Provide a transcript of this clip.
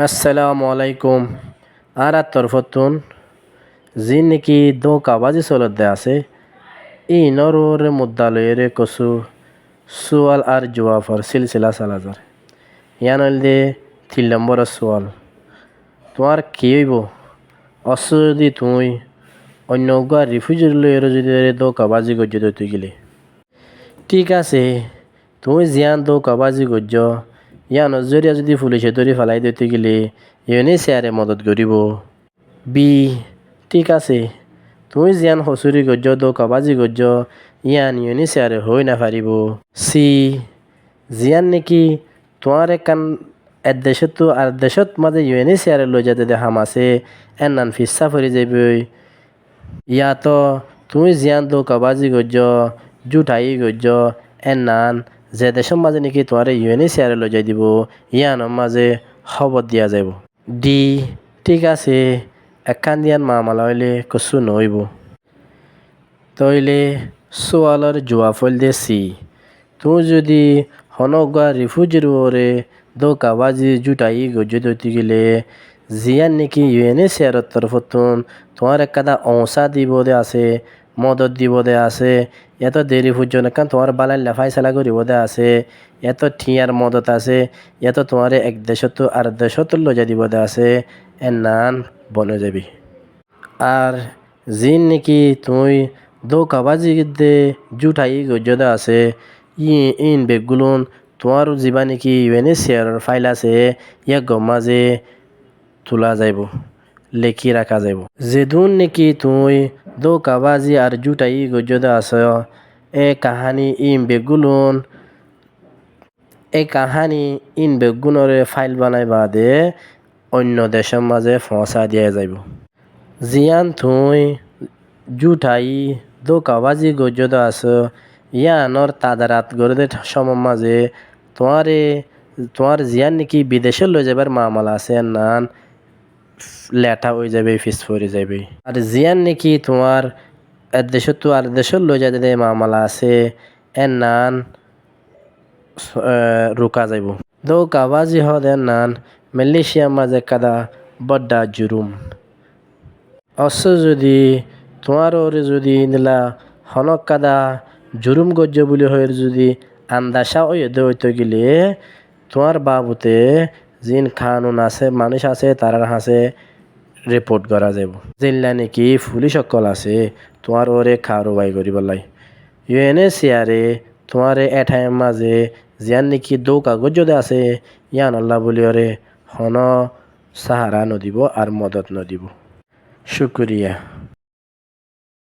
আসসালামু আলাইকুম। আর তরফতুন যি নেকি দো কাবাজি চলতে আছে ই নরোর মুদালয়ের কসু সুয়াল আর জওয়াফর সিলসিলা সালাজার ইয়ান হইলে 3 নম্বর সোয়াল তোমার কি হইব অস যদি তুই অন্য গুয়া রিফিউজির লয়ের যদি দো কাবাজি গজ্য তুই গেলে ঠিক আছে তুই জিয়ান দো কাবাজি গজ্য ইয়ান জরিয়া যদি পুলিশে ধরে ফেলাই দিতে গেলে ইউনি চেয়ারে মদত করিব। বি ঠিক আছে তুই জিয়ান হসুরি গজ্য দো কাবাজি গজ্য ইয়ান ইউনি চেয়ারে হই না পারিব। সি জিয়ান নেকি তোমার একান দেশত তো আর দেশত মাঝে ইউনি চেয়ারে লই যেতে হাম আছে এর নান ফিসা ফরি যাবই। ইয়া তো তুই জিয়ান দো কাবাজি গজ্য জুঠাই গজ্য এর নান যে দেশের মাঝে নাকি তোমার ইউএনএ চেয়ারে লই যাই দিব ইয়ানোর মাঝে খবর দিয়া যাব। ডি ঠিক আছে একখান দিয়ান মামলা হইলে কছু নইব তইলে সোয়ালর জবাব হইলে সি তুই যদি হনগা রিফিউজির ওরে দো কাবাজি জুটাই গজ্য দইতে গেলে জিয়ান নাকি ইউএনএ চেয়ারের তরফতুন তোমার একটা অংশা দিব দে আছে মদত দিব দে আছে এত দেরি পর্যন্ত কারণ তোমার বালাই লেফাইসালা করিব দে আছে এত ঠিয়ার মদত আছে এত তোমার এক দেশত আর দেশত লজা দিব দে আছে এর নান বনে যাবি। আর জিন নাকি তুই দো কাবাজি দে জুঠাই গজ্য আছে ইন বেগগুলোন তোমার যিবা নাকি ইউএনএ চেয়ারের ফাইল আছে ইয়া গমাজে তোলা যাইব লেখি রাখা যাইব যেদুন নাকি তুই দো কাবাজি আর জুটাই গজ্য আস কাহানি ইন বেগুনরে ফাইল বানাই বাদে অন্য দেশের মাঝে ফসা দিয়া যাইব। জিয়ান তুই জুঠাই দো কাবাজি গজ্য আস ইয়ানর তাদারাত গড়ে সময় মাঝে তোমার জিয়ান নাকি বিদেশে লই যাবার মামলা আছে নান লেঠা হয়ে যাবে ফিস পড়ে যাবে। আর জিয়ান নাকি তোমার দেশত তো আর দেশত লই যাতে মামলা আছে এর নান রুকা যাইব। দো কাবাজি হদ এর নান মালয়েশিয়ার মাঝে কাদা বড্ডা জুরুম অস যদি তোমার ওরে যদি নিলা হনক কাদা জুরুম গজ্য বলে হয়ে যদি আন্দাসা ওই হইতে গেলে তোমার বাবুতে জিন কানুন আছে মানুষ আছে তারার হাসে রিপোর্ট করা যাব জিল্লা নাকি পুলিশ সকল আছে তোমার ওরে কারবাই করিব লাই ইউএনএ চেয়ারে তোমার এঠাইয়ের মাঝে জিয়ান নাকি দো কাগজ যদি আছে ইয়ান আল্লাহ বলি ওরে হন সাহারা নদিব আর মদত নদিব। শুক্রিয়া।